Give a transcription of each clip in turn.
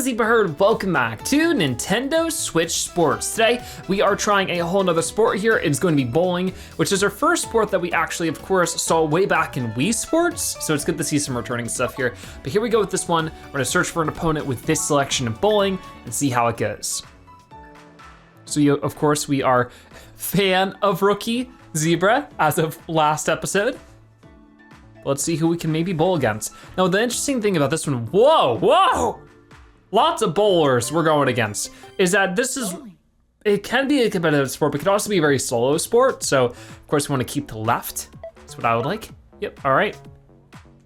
Zebra Herd, welcome back to Nintendo Switch Sports. Today, we are trying a whole nother sport here. It's going to be bowling, which is our first sport that we actually, of course, saw way back in Wii Sports. So it's good to see some returning stuff here. But here we go with this one. We're gonna search for an opponent with this selection of bowling and see how it goes. So of course, we are fan of Rookie Zebra as of last episode. Let's see who we can maybe bowl against. Now, the interesting thing about this one, whoa! Lots of bowlers we're going against, is that it can be a competitive sport, but it could also be a very solo sport. So, of course, we wanna keep to left. That's what I would like. Yep, all right.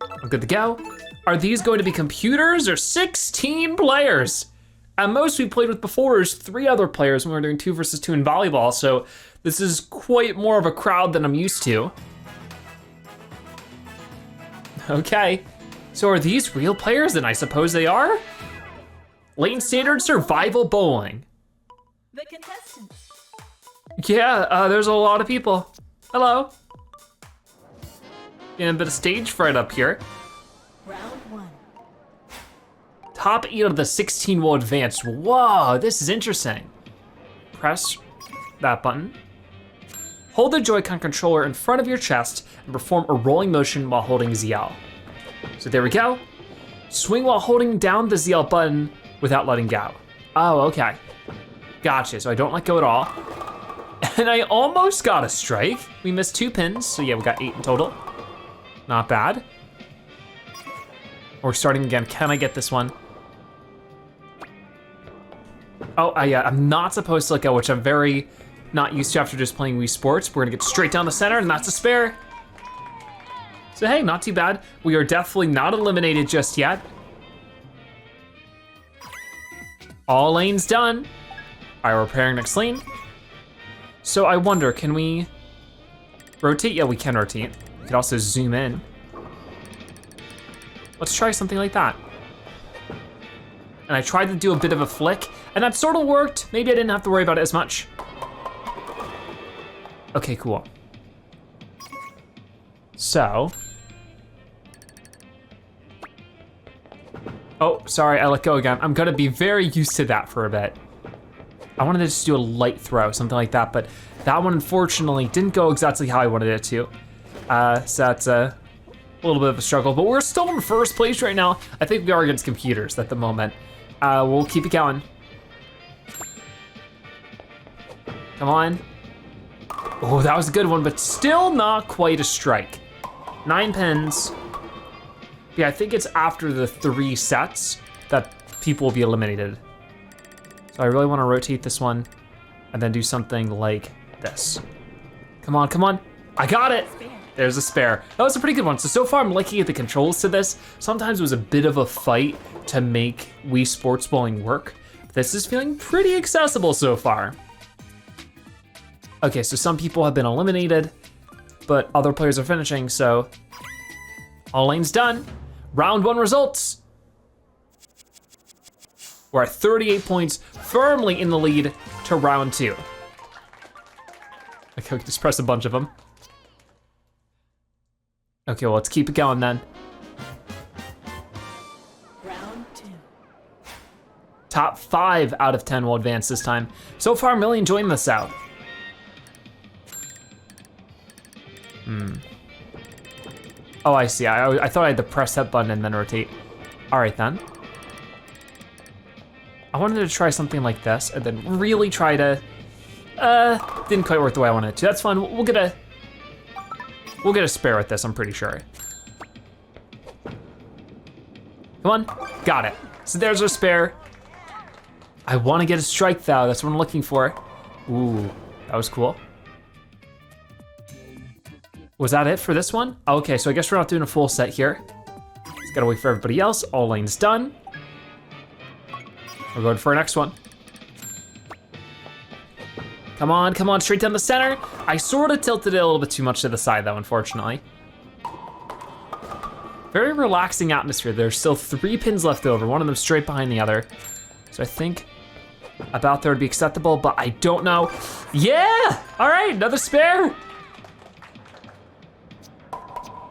I'm good to go. Are these going to be computers or 16 players? At most we played with before is 3 other players when we were doing 2 versus 2 in volleyball. So this is quite more of a crowd than I'm used to. Okay, so are these real players? And I suppose they are? Lane Standard Survival Bowling. The contestants. Yeah, there's a lot of people. Hello. And a bit of stage fright up here. Round 1. Top 8 of the 16 will advance. Whoa, this is interesting. Press that button. Hold the Joy-Con controller in front of your chest and perform a rolling motion while holding ZL. So there we go. Swing while holding down the ZL button without letting go. Oh, okay. Gotcha, so I don't let go at all. And I almost got a strike. We missed 2 pins, so yeah, we got 8 in total. Not bad. We're starting again, can I get this one? Oh, yeah, I'm not supposed to let go, which I'm very not used to after just playing Wii Sports. We're gonna get straight down the center, and that's a spare. So hey, not too bad. We are definitely not eliminated just yet. All lanes done. All right, we're preparing next lane. So I wonder, can we rotate? Yeah, we can rotate. We could also zoom in. Let's try something like that. And I tried to do a bit of a flick, and that sort of worked. Maybe I didn't have to worry about it as much. Okay, cool. So. Oh, sorry, I let go again. I'm gonna be very used to that for a bit. I wanted to just do a light throw, something like that, but that one unfortunately didn't go exactly how I wanted it to. So that's a little bit of a struggle, but we're still in first place right now. I think we are against computers at the moment. We'll keep it going. Come on. Oh, that was a good one, but still not quite a strike. 9 pins. Yeah, I think it's after the 3 sets that people will be eliminated. So I really wanna rotate this one and then do something like this. Come on, come on. I got it. There's a spare. That was a pretty good one. So far I'm liking the controls to this. Sometimes it was a bit of a fight to make Wii Sports Bowling work. This is feeling pretty accessible so far. Okay, so some people have been eliminated, but other players are finishing, so all lanes done. Round 1 results. We're at 38 points, firmly in the lead to round 2. Okay, we can just press a bunch of them. Okay, well, let's keep it going then. Round 2. Top 5 out of 10 will advance this time. So far, I'm really enjoying this out. Oh, I see. I thought I had to press that button and then rotate. All right then. I wanted to try something like this and then really try to, didn't quite work the way I wanted it to. That's fine, we'll get a spare with this, I'm pretty sure. Come on, got it. So there's our spare. I wanna get a strike though, that's what I'm looking for. Ooh, that was cool. Was that it for this one? Okay, so I guess we're not doing a full set here. Just gotta wait for everybody else. All lanes done. We're going for our next one. Come on, straight down the center. I sort of tilted it a little bit too much to the side though, unfortunately. Very relaxing atmosphere. There's still 3 pins left over, one of them straight behind the other. So I think about there would be acceptable, but I don't know. Yeah, all right, another spare.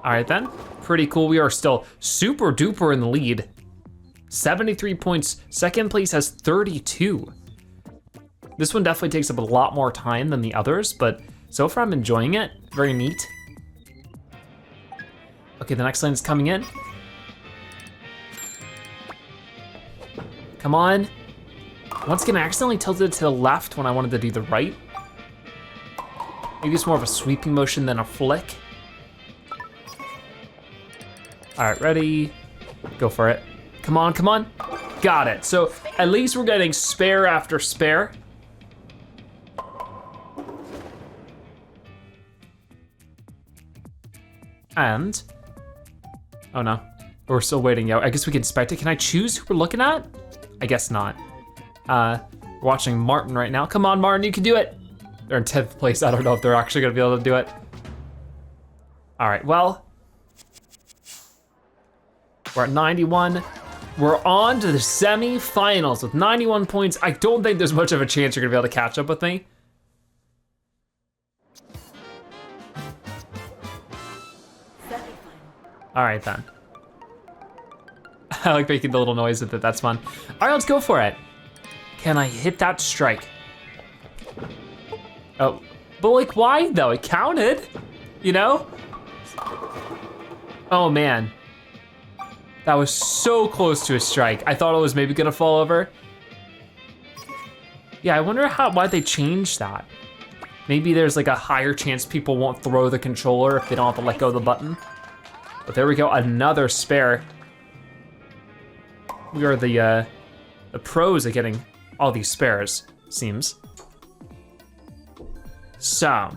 All right then, pretty cool. We are still super duper in the lead. 73 points. Second place has 32. This one definitely takes up a lot more time than the others, but so far I'm enjoying it. Very neat. Okay, the next lane is coming in. Come on. Once again, I accidentally tilted it to the left when I wanted to do the right. Maybe it's more of a sweeping motion than a flick. All right, ready? Go for it. Come on, come on. Got it. So at least we're getting spare after spare. And, oh no, we're still waiting out. I guess we can inspect it. Can I choose who we're looking at? I guess not. We're watching Martin right now. Come on, Martin, you can do it. They're in 10th place. I don't know if they're actually gonna be able to do it. All right, well, we're at 91. We're on to the semifinals with 91 points. I don't think there's much of a chance you're gonna be able to catch up with me. All right then. I like making the little noise with it, that's fun. All right, let's go for it. Can I hit that strike? Oh, but like why though? It counted, you know? Oh man. That was so close to a strike. I thought it was maybe gonna fall over. Yeah, I wonder why they changed that. Maybe there's like a higher chance people won't throw the controller if they don't have to let go of the button. But there we go, another spare. We are the pros at getting all these spares, seems. So,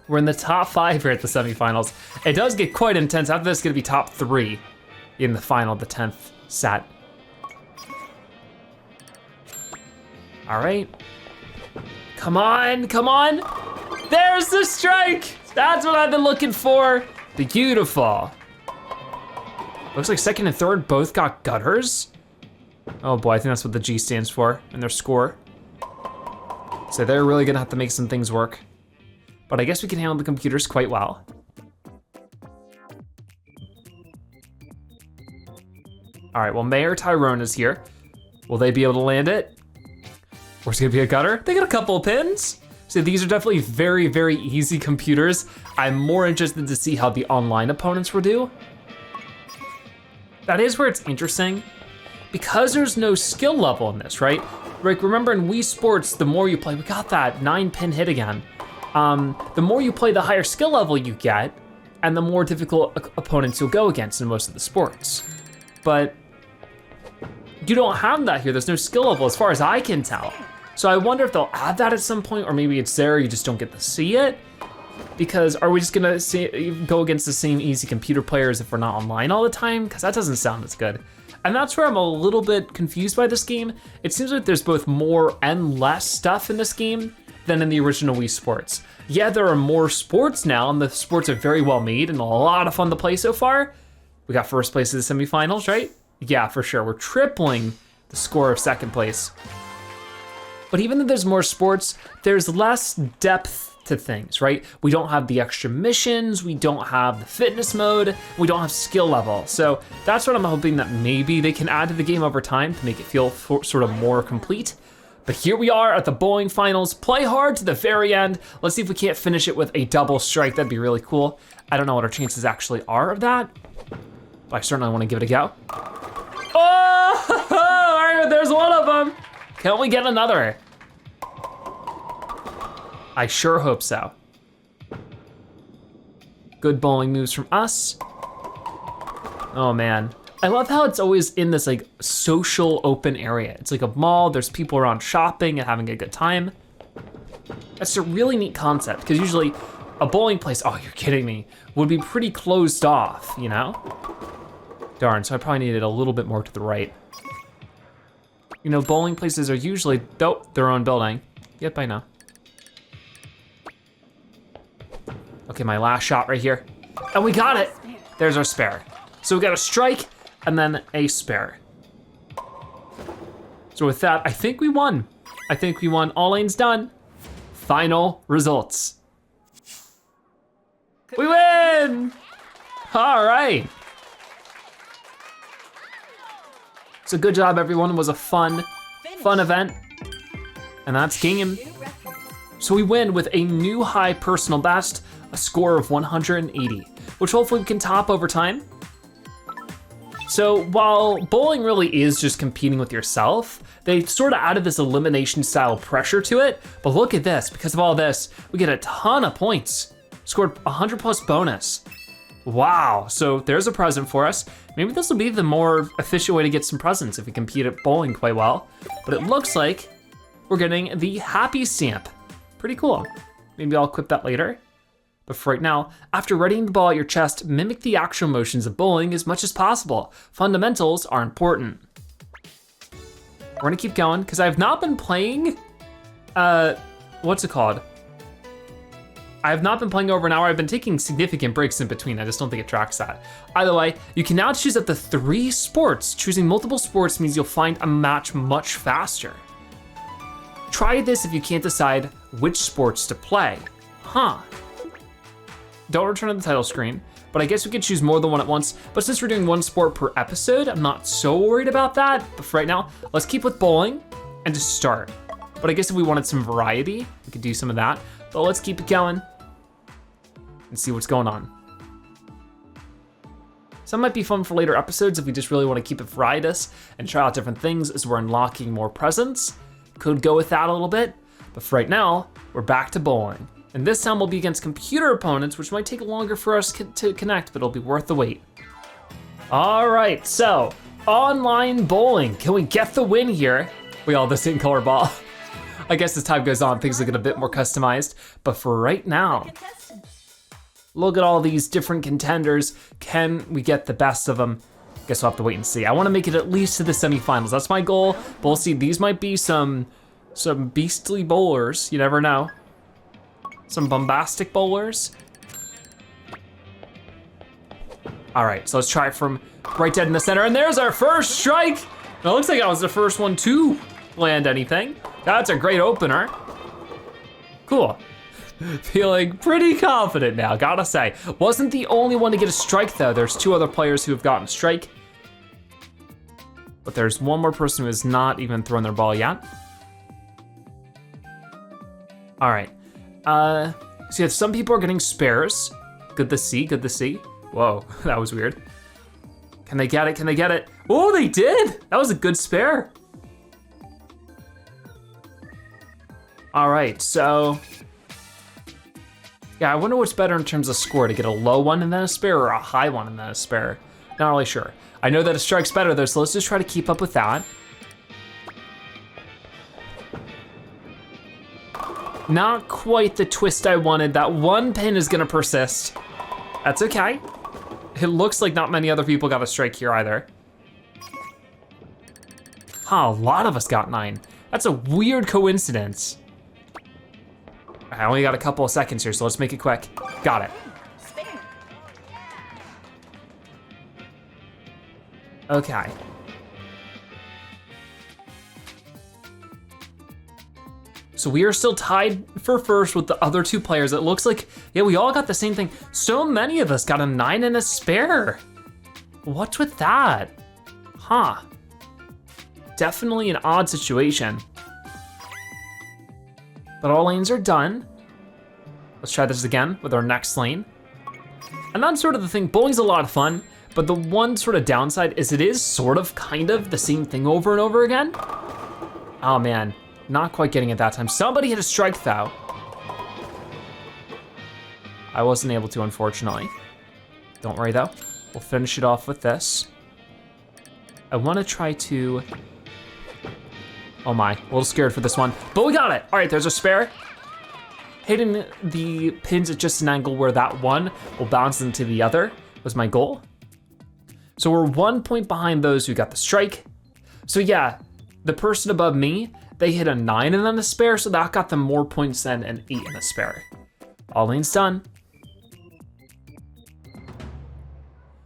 we're in the top 5 here at the semifinals. It does get quite intense. After this, it's gonna be top 3 in the final, the 10th set. All right. Come on, come on. There's the strike. That's what I've been looking for. Beautiful. Looks like second and third both got gutters. Oh boy, I think that's what the G stands for in their score. So they're really gonna have to make some things work. But I guess we can handle the computers quite well. All right, well, Mayor Tyrone is here. Will they be able to land it? Or is it gonna be a gutter? They got a couple of pins. So these are definitely very, very easy computers. I'm more interested to see how the online opponents will do. That is where it's interesting. Because there's no skill level in this, right? Like remember in Wii Sports, the more you play, we got that 9-pin hit again. The more you play, the higher skill level you get, and the more difficult opponents you'll go against in most of the sports. But you don't have that here. There's no skill level as far as I can tell. So I wonder if they'll add that at some point, or maybe it's there, you just don't get to see it. Because are we just gonna go against the same easy computer players if we're not online all the time? Because that doesn't sound as good. And that's where I'm a little bit confused by this game. It seems like there's both more and less stuff in this game than in the original Wii Sports. Yeah, there are more sports now, and the sports are very well made and a lot of fun to play so far. We got first place in the semifinals, right? Yeah, for sure. We're tripling the score of second place. But even though there's more sports, there's less depth to things, right? We don't have the extra missions, we don't have the fitness mode, we don't have skill level. So that's what I'm hoping that maybe they can add to the game over time to make it feel sort of more complete. But here we are at the bowling finals. Play hard to the very end. Let's see if we can't finish it with a double strike. That'd be really cool. I don't know what our chances actually are of that, but I certainly want to give it a go. Oh, all right, there's one of them. Can we get another? I sure hope so. Good bowling moves from us. Oh man. I love how it's always in this like social open area. It's like a mall, there's people around shopping and having a good time. That's a really neat concept, because usually a bowling place, oh, you're kidding me, would be pretty closed off, you know? Darn, so I probably needed a little bit more to the right. You know, bowling places are usually, their own building. Yep, I know. Okay, my last shot right here. And we got it. There's our spare. So we got a strike and then a spare. So with that, I think we won. I think we won. All lanes done. Final results. We win! All right. So good job, everyone. It was a fun event. And that's game. New record. So we win with a new high personal best, a score of 180, which hopefully we can top over time. So while bowling really is just competing with yourself, they sort of added this elimination style pressure to it. But look at this, because of all this, we get a ton of points. Scored 100 plus bonus. Wow, so there's a present for us. Maybe this will be the more efficient way to get some presents if we compete at bowling quite well. But it looks like we're getting the happy stamp. Pretty cool. Maybe I'll equip that later. But for right now, after readying the ball at your chest, mimic the action motions of bowling as much as possible. Fundamentals are important. We're gonna keep going, because I have not been playing, what's it called? I have not been playing over an hour. I've been taking significant breaks in between. I just don't think it tracks that. Either way, you can now choose up to 3 sports. Choosing multiple sports means you'll find a match much faster. Try this if you can't decide which sports to play. Huh. Don't return to the title screen, but I guess we could choose more than one at once. But since we're doing 1 sport per episode, I'm not so worried about that. But for right now, let's keep with bowling and just start. But I guess if we wanted some variety, we could do some of that. But let's keep it going and see what's going on. Some might be fun for later episodes if we just really want to keep it varietous and try out different things as we're unlocking more presents. Could go with that a little bit, but for right now, we're back to bowling. And this time we'll be against computer opponents, which might take longer for us to connect, but it'll be worth the wait. All right, so online bowling. Can we get the win here? We all have the same color ball. I guess as time goes on, things will get a bit more customized, but for right now, Contestant. look at all these different contenders. Can we get the best of them? Guess we'll have to wait and see. I wanna make it at least to the semifinals. That's my goal, but we'll see. These might be some beastly bowlers, you never know. Some bombastic bowlers. All right, so let's try it from right dead in the center, and there's our first strike. It looks like I was the first one to land anything. That's a great opener. Cool. Feeling pretty confident now, gotta say. Wasn't the only one to get a strike though. There's 2 other players who have gotten a strike. But there's one more person who has not even thrown their ball yet. All right. So you have some people are getting spares. Good to see, good to see. Whoa, that was weird. Can they get it, can they get it? Oh, they did! That was a good spare. All right, so. Yeah, I wonder what's better in terms of score, to get a low one and then a spare or a high one and then a spare. Not really sure. I know that a strike's better though, so let's just try to keep up with that. Not quite the twist I wanted. That one pin is gonna persist. That's okay. It looks like not many other people got a strike here either. Huh, a lot of us got 9. That's a weird coincidence. I only got a couple of seconds here, so let's make it quick. Got it. Spare. Okay. So we are still tied for first with the other 2 players. It looks like, yeah, we all got the same thing. So many of us got a 9 and a spare. What's with that? Huh. Definitely an odd situation. But all lanes are done. Let's try this again with our next lane. And that's sort of the thing, bowling's a lot of fun, but the one sort of downside is it is sort of kind of the same thing over and over again. Oh man, not quite getting it that time. Somebody hit a strike though. I wasn't able to, unfortunately. Don't worry though, we'll finish it off with this. I wanna try to, oh my, a little scared for this one, but we got it. All right, there's a spare. Hitting the pins at just an angle where that one will bounce into the other was my goal. So we're 1 point behind those who got the strike. So yeah, the person above me, they hit a 9 and then a spare, so that got them more points than an 8 and a spare. All lanes done.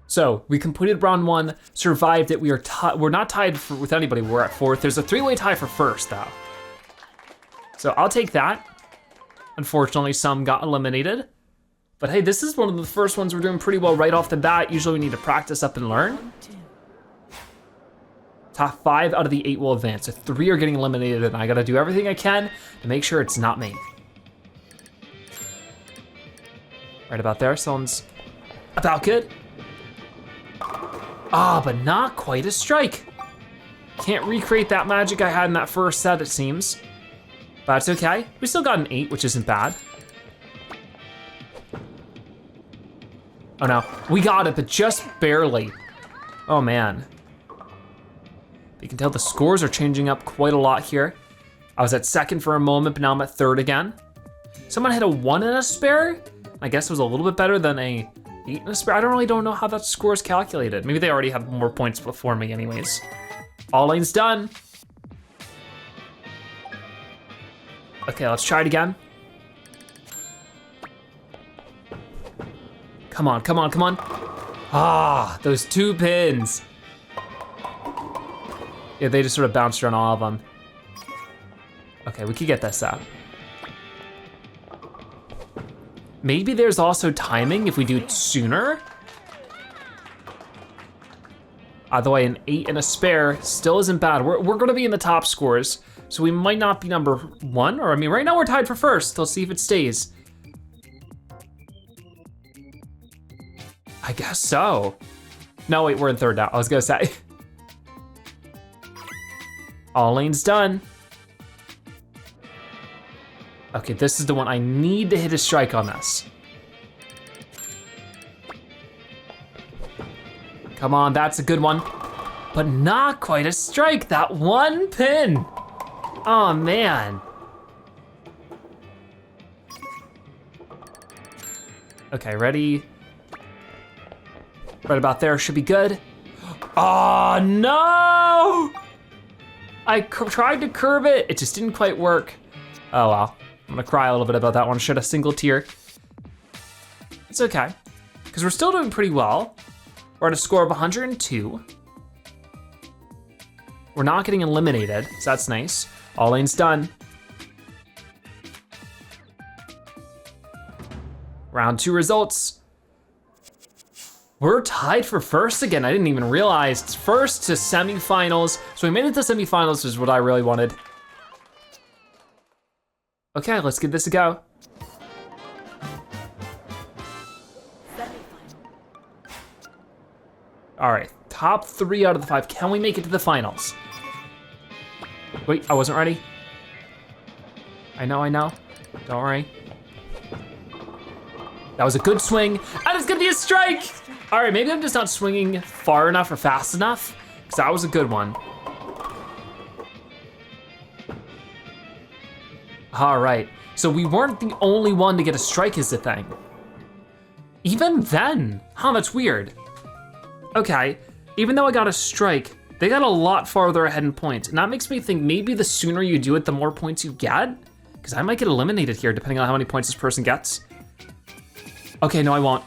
So we completed round 1, survived it. We're not tied with anybody. We're at 4th. There's a 3-way tie for first though. So I'll take that. Unfortunately, some got eliminated. But hey, this is one of the first ones we're doing pretty well right off the bat. Usually we need to practice up and learn. Round 2. Top 5 out of the 8 will advance. So 3 are getting eliminated, and I gotta do everything I can to make sure it's not me. Right about there, sounds about good. Ah, but not quite a strike. Can't recreate that magic I had in that first set, it seems. But it's okay. We still got an 8, which isn't bad. Oh no, we got it, but just barely. Oh man. You can tell the scores are changing up quite a lot here. I was at second for a moment, but now I'm at third again. Someone hit a 1 and a spare. I guess it was a little bit better than a 8 and a spare. I don't know how that score is calculated. Maybe they already have more points before me anyways. All lanes done. Okay, let's try it again. Come on, come on, come on. Ah, those 2 pins. Yeah, they just sort of bounced around all of them. Okay, we could get this out. Maybe there's also timing if we do it sooner. Either way, an 8 and a spare still isn't bad. We're gonna be in the top scores, so we might not be number 1, or I mean, right now we're tied for first. Let's see if it stays. I guess so. No, wait, we're in third now, I was gonna say. All lanes done. Okay, this is the one I need to hit a strike on this. Come on, that's a good one. But not quite a strike, that 1 pin. Oh man. Okay, ready? Right about there, should be good. Oh no! I tried to curve it, it just didn't quite work. Oh well, I'm gonna cry a little bit about that one. Shed a single tear. It's okay, because we're still doing pretty well. We're at a score of 102. We're not getting eliminated, so that's nice. All lanes done. Round 2 results. We're tied for first again. I didn't even realize. It's first to semifinals. So we made it to semifinals, which is what I really wanted. Okay, let's give this a go. All right, top 3 out of the 5. Can we make it to the finals? Wait, I wasn't ready. I know. Don't worry. That was a good swing, and it's gonna be a strike! All right, maybe I'm just not swinging far enough or fast enough, because that was a good one. All right, so we weren't the only one to get a strike is the thing. Even then, huh, that's weird. Okay, even though I got a strike, they got a lot farther ahead in points, and that makes me think maybe the sooner you do it, the more points you get, because I might get eliminated here depending on how many points this person gets. Okay, no, I won't.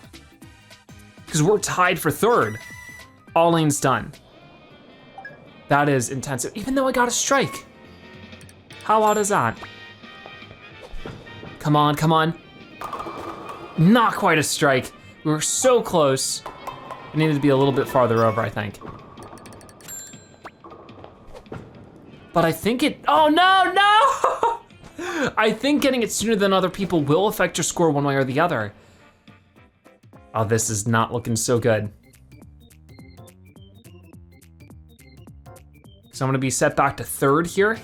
Because we're tied for third. All lanes done. That is intensive, even though I got a strike. How odd is that? Come on, come on. Not quite a strike. We were so close. I needed to be a little bit farther over, I think. But I think it, oh no! I think getting it sooner than other people will affect your score one way or the other. Oh, this is not looking so good. So I'm gonna be set back to third here.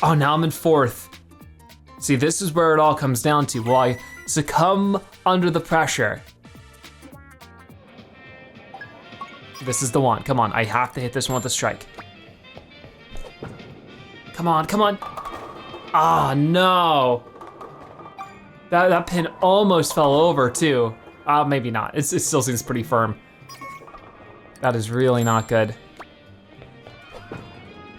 Oh, now I'm in fourth. See, this is where it all comes down to. Will I succumb under the pressure? This is the one, come on. I have to hit this one with a strike. Come on, come on. Ah, no. That pin almost fell over too. Maybe not, it still seems pretty firm. That is really not good.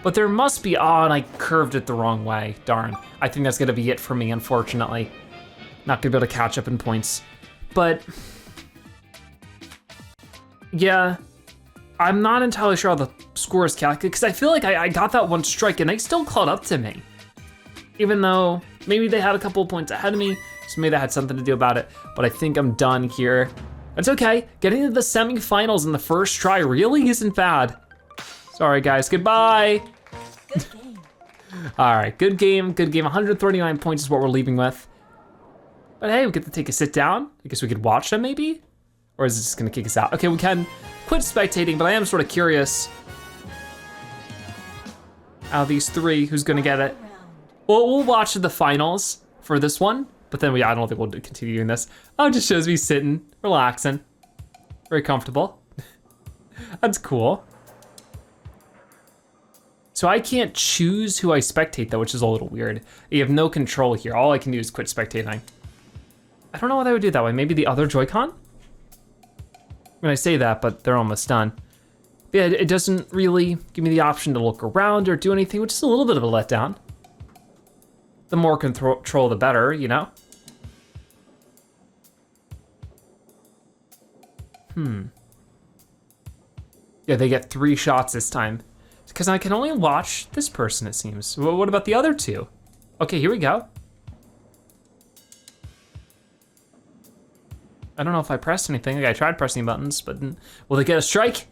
But there must be, oh, and I curved it the wrong way, darn. I think that's gonna be it for me, unfortunately. Not gonna be able to catch up in points. But, yeah, I'm not entirely sure how the score is calculated, because I feel like I got that one strike and they still caught up to me. Even though maybe they had a couple of points ahead of me, so maybe that had something to do about it, but I think I'm done here. It's okay. Getting to the semifinals in the first try really isn't bad. Sorry guys, goodbye. Good game. All right, good game, good game. 139 points is what we're leaving with. But hey, we get to take a sit down. I guess we could watch them maybe? Or is it just gonna kick us out? Okay, we can quit spectating, but I am sort of curious. Out of these three, who's gonna get it? Round. Well, we'll watch the finals for this one, but then I don't think we'll continue doing this. Oh, it just shows me sitting, relaxing. Very comfortable. That's cool. So I can't choose who I spectate though, which is a little weird. You have no control here. All I can do is quit spectating. I don't know why they would do it that way. Maybe the other Joy-Con? When I say that, but they're almost done. Yeah, it doesn't really give me the option to look around or do anything, which is a little bit of a letdown. The more control, the better, you know? Yeah, they get 3 shots this time. Because I can only watch this person, it seems. Well, what about the other 2? Okay, here we go. I don't know if I pressed anything. Like I tried pressing buttons, but will they get a strike?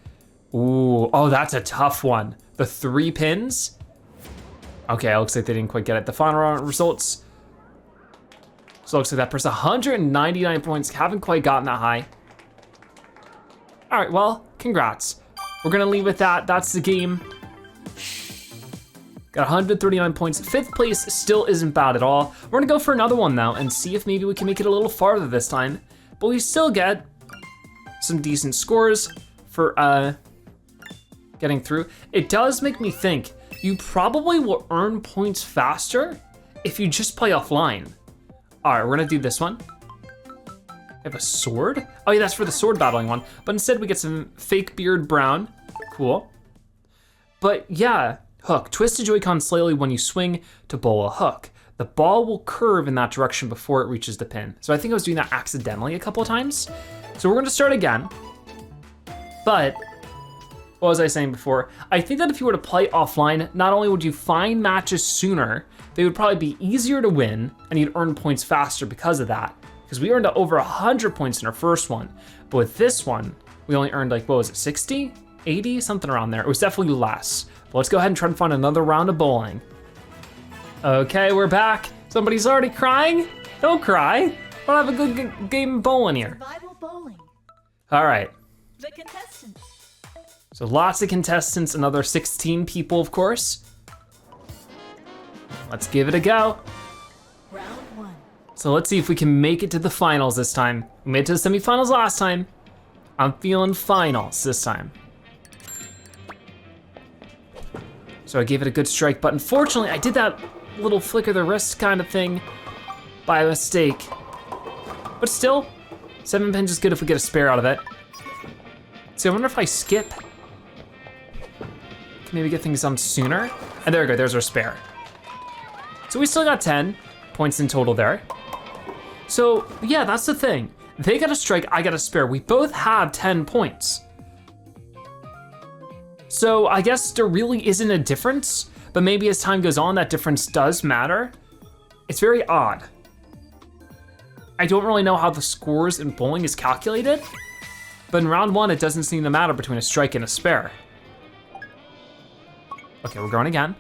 Ooh, oh, that's a tough one. The 3 pins? Okay, it looks like they didn't quite get it. The final round results. So it looks like that person, 199 points, haven't quite gotten that high. All right, well, congrats. We're gonna leave with that, that's the game. Got 139 points. 5th place still isn't bad at all. We're gonna go for another one now and see if maybe we can make it a little farther this time. But we still get some decent scores for getting through. It does make me think, you probably will earn points faster if you just play offline. All right, we're gonna do this one. I have a sword? Oh yeah, that's for the sword battling one. But instead we get some fake beard brown. Cool. But yeah, hook. Twist the Joy-Con slightly when you swing to bowl a hook. The ball will curve in that direction before it reaches the pin. So I think I was doing that accidentally a couple of times. So we're gonna start again. But, what was I saying before? I think that if you were to play offline, not only would you find matches sooner, they would probably be easier to win and you'd earn points faster because of that. Because we earned over 100 points in our first one. But with this one, we only earned like, what was it, 60? 80? Something around there. It was definitely less. But let's go ahead and try and find another round of bowling. Okay, we're back. Somebody's already crying? Don't cry. We'll have a good game of bowling here. Survival bowling. All right. The contestants. So lots of contestants, another 16 people, of course. Let's give it a go. Round 1. So let's see if we can make it to the finals this time. We made it to the semifinals last time. I'm feeling finals this time. So I gave it a good strike, but unfortunately I did that little flick of the wrist kind of thing by mistake. But still, 7 pins is good if we get a spare out of it. See, I wonder if I skip, can maybe get things done sooner. And there we go, there's our spare. So we still got 10 points in total there. So yeah, that's the thing. They got a strike, I got a spare. We both have 10 points. So I guess there really isn't a difference, but maybe as time goes on, that difference does matter. It's very odd. I don't really know how the scores in bowling is calculated, but in round 1, it doesn't seem to matter between a strike and a spare. Okay, we're going again.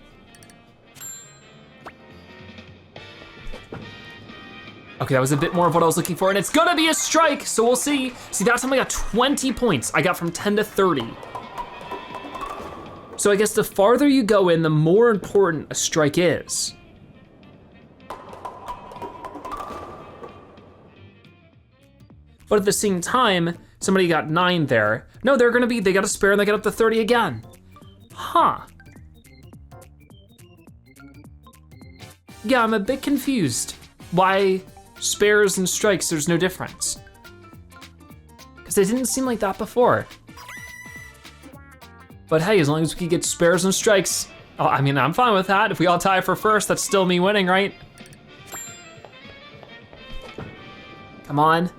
Okay, that was a bit more of what I was looking for, and it's gonna be a strike, so we'll see. See, that time I got 20 points. I got from 10 to 30. So I guess the farther you go in, the more important a strike is. But at the same time, somebody got 9 there. No, they got a spare and they got up to 30 again. Huh. Yeah, I'm a bit confused. Why spares and strikes, there's no difference. Because it didn't seem like that before. But hey, as long as we can get spares and strikes, I mean, I'm fine with that. If we all tie for first, that's still me winning, right? Come on.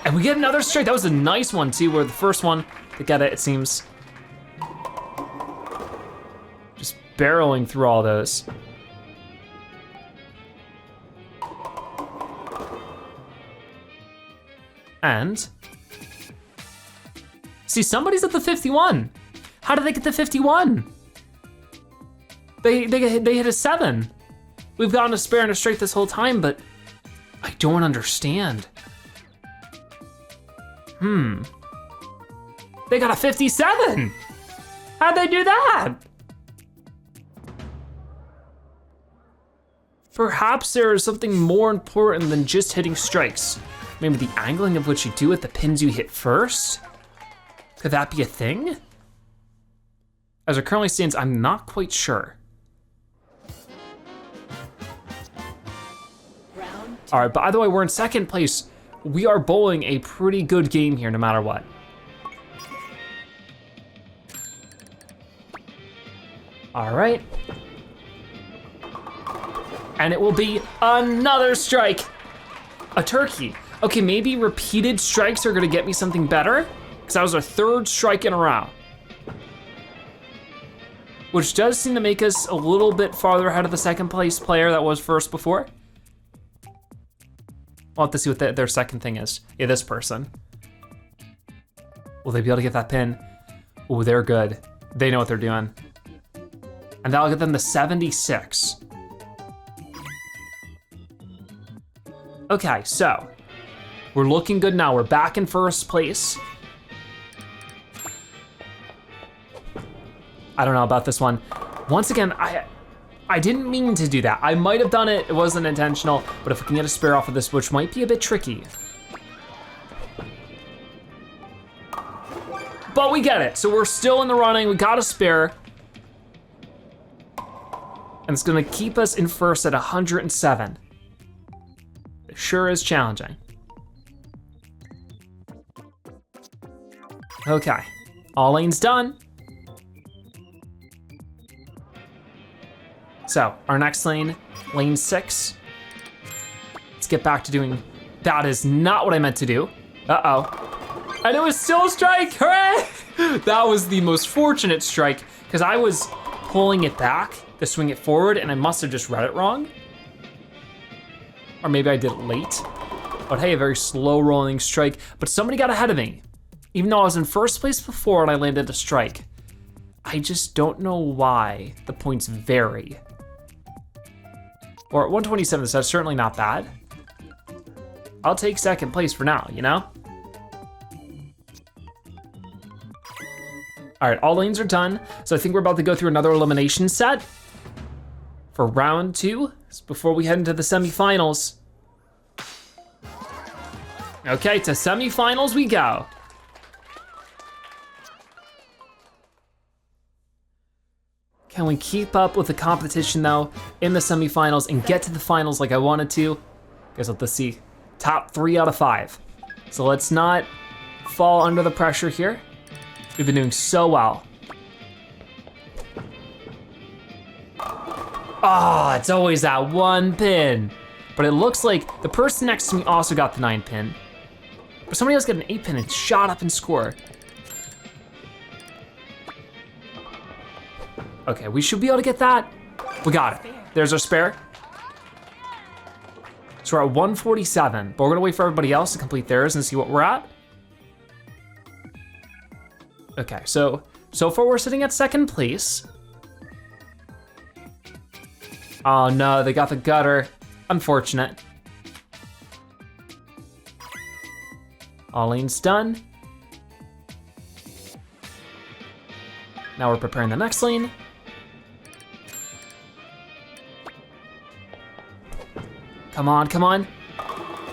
And we get another strike. That was a nice one too, where the first one to get it seems. Just barreling through all those. And See, somebody's at the 51. How did they get the 51? They hit a 7. We've gotten a spare and a straight this whole time, but I don't understand. They got a 57. How'd they do that? Perhaps there is something more important than just hitting strikes. Maybe the angling of what you do with the pins you hit first? Could that be a thing? As it currently stands, I'm not quite sure. All right, by the way, we're in second place. We are bowling a pretty good game here no matter what. All right. And it will be another strike. A turkey. Okay, maybe repeated strikes are gonna get me something better, because that was our third strike in a row. Which does seem to make us a little bit farther ahead of the second place player that was first before. I'll have to see what their second thing is. Yeah, this person. Will they be able to get that pin? Oh, they're good. They know what they're doing. And that'll get them to 76. Okay, so we're looking good now. We're back in first place. I don't know about this one. Once again, I didn't mean to do that. I might have done it, it wasn't intentional, but if we can get a spare off of this, which might be a bit tricky. But we get it, so we're still in the running, we got a spare. And it's gonna keep us in first at 107. It sure is challenging. Okay, all lanes done. So, our next lane, lane 6. Let's get back to doing, that is not what I meant to do. Uh-oh. And it was still a strike, hooray! That was the most fortunate strike, because I was pulling it back to swing it forward, and I must have just read it wrong. Or maybe I did it late. But hey, a very slow rolling strike, but somebody got ahead of me. Even though I was in first place before and I landed a strike. I just don't know why the points vary. Or at 127, that's certainly not bad. I'll take second place for now, you know? All right, all lanes are done. So I think we're about to go through another elimination set for round 2, before we head into the semifinals. Okay, to semifinals we go. Can we keep up with the competition though in the semifinals and get to the finals like I wanted to? Guys, let's see, top 3 out of 5. So let's not fall under the pressure here. We've been doing so well. Oh, it's always that one pin. But it looks like the person next to me also got the 9 pin. But somebody else got an 8 pin and shot up and scored. Okay, we should be able to get that. We got it. There's our spare. So we're at 147, but we're gonna wait for everybody else to complete theirs and see what we're at. Okay, so far we're sitting at second place. Oh no, they got the gutter. Unfortunate. All lanes done. Now we're preparing the next lane. Come on, come on.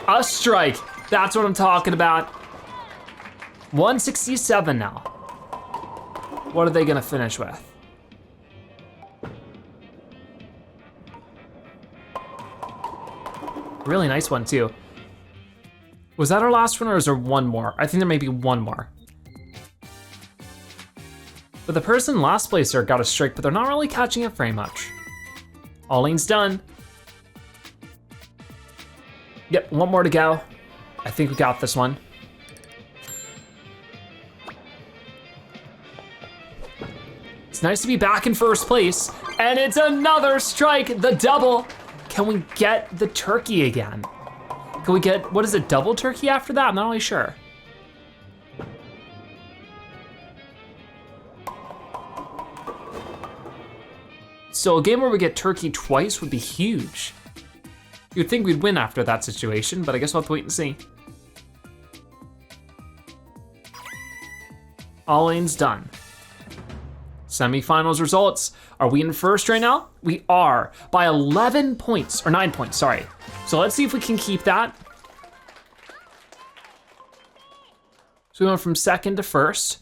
A strike, that's what I'm talking about. 167 now. What are they gonna finish with? Really nice one too. Was that our last one or is there one more? I think there may be one more. But the person last placer got a strike, but they're not really catching it very much. All lanes done. Yep, one more to go. I think we got this one. It's nice to be back in first place, and it's another strike, the double. Can we get the turkey again? Can we get, what is it, double turkey after that? I'm not really sure. still a game where we get turkey twice would be huge. You'd think we'd win after that situation, but I guess we'll have to wait and see. All lanes done. Semifinals results. Are we in first right now? We are, by 11 points, or 9 points, sorry. So let's see if we can keep that. So we went from second to first.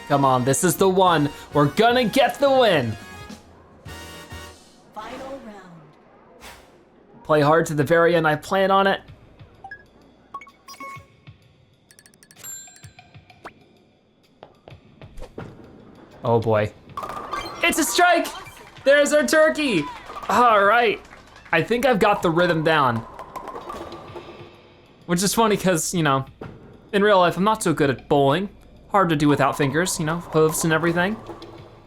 Come on, this is the one. We're gonna get the win. Final round. Play hard to the very end, I plan on it. Oh boy. It's a strike! There's our turkey! All right, I think I've got the rhythm down. Which is funny because, you know, in real life I'm not so good at bowling. Hard to do without fingers, you know, hooves and everything.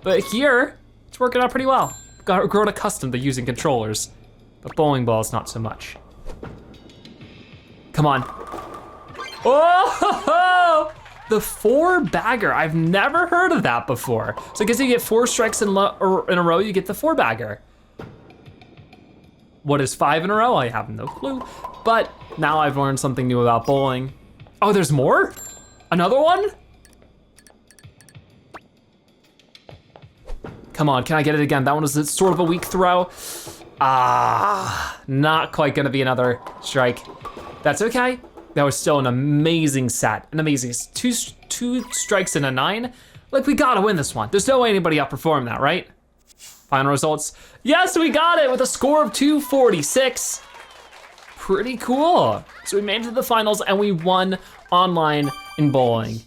But here, it's working out pretty well. Got grown accustomed to using controllers, but bowling balls not so much. Come on. Oh! The 4-bagger, I've never heard of that before. So I guess you get 4 strikes in a row, you get the 4-bagger. What is 5 in a row? I have no clue. But now I've learned something new about bowling. Oh, there's more? Another one? Come on, can I get it again? That one was sort of a weak throw. Ah, not quite gonna be another strike. That's okay. That was still an amazing set, an amazing two strikes and a 9. Like, we gotta win this one. There's no way anybody outperformed that, right? Final results. Yes, we got it with a score of 246. Pretty cool. So we made it to the finals and we won online in bowling.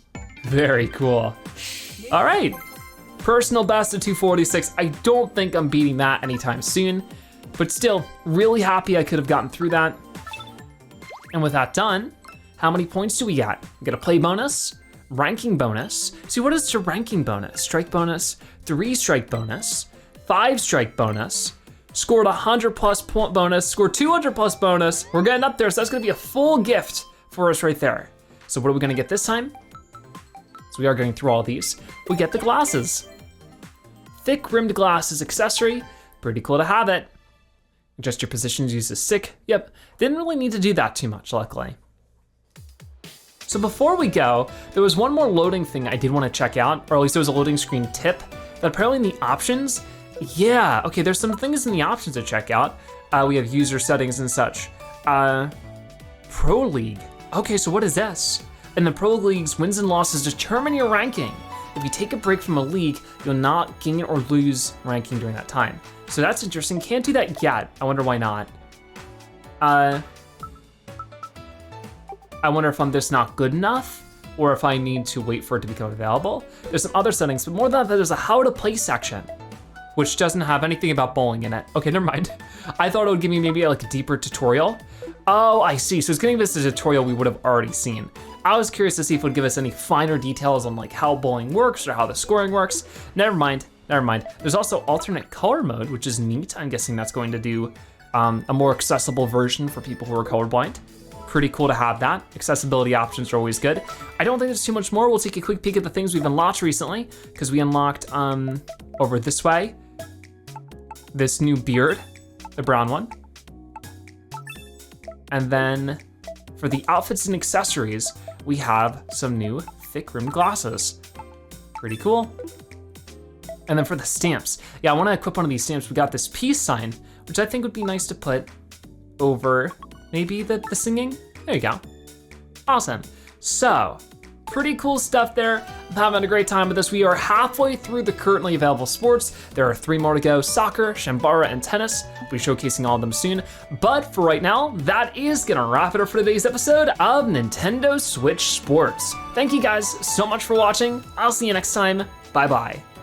Very cool. All right, personal best of 246. I don't think I'm beating that anytime soon, but still really happy I could have gotten through that. And with that done, how many points do we get? We get a play bonus, ranking bonus. See, what is the ranking bonus? Strike bonus, 3 strike bonus, 5 strike bonus, scored 100+ point bonus, scored 200+ bonus. We're getting up there, so that's gonna be a full gift for us right there. So what are we gonna get this time? So we are going through all these. We get the glasses. Thick rimmed glasses accessory, pretty cool to have it. Adjust your positions, use a stick. Yep, didn't really need to do that too much, luckily. So before we go, there was one more loading thing I did want to check out, or at least there was a loading screen tip, that apparently in the options, yeah, okay, there's some things in the options to check out. We have user settings and such. Pro League, okay, so what is this? In the Pro League's wins and losses determine your ranking. If you take a break from a league, you'll not gain or lose ranking during that time. So that's interesting, can't do that yet. I wonder why not. I wonder if I'm just not good enough or if I need to wait for it to become available. There's some other settings, but more than that, there's a how to play section, which doesn't have anything about bowling in it. Okay, never mind. I thought it would give me maybe like a deeper tutorial. Oh, I see, so it's giving us a tutorial we would have already seen. I was curious to see if it would give us any finer details on like how bowling works or how the scoring works. Never mind. There's also alternate color mode, which is neat. I'm guessing that's going to do a more accessible version for people who are colorblind. Pretty cool to have that. Accessibility options are always good. I don't think there's too much more. We'll take a quick peek at the things we've unlocked recently, because we unlocked over this way, this new beard, the brown one. And then for the outfits and accessories, we have some new thick rimmed glasses. Pretty cool. And then for the stamps, yeah, I wanna equip one of these stamps. We got this peace sign, which I think would be nice to put over maybe the singing. There you go. Awesome. So, pretty cool stuff there. I'm having a great time with this. We are halfway through the currently available sports. There are 3 more to go: soccer, Chambara, and tennis. We'll be showcasing all of them soon. But for right now, that is gonna wrap it up for today's episode of Nintendo Switch Sports. Thank you guys so much for watching. I'll see you next time. Bye-bye.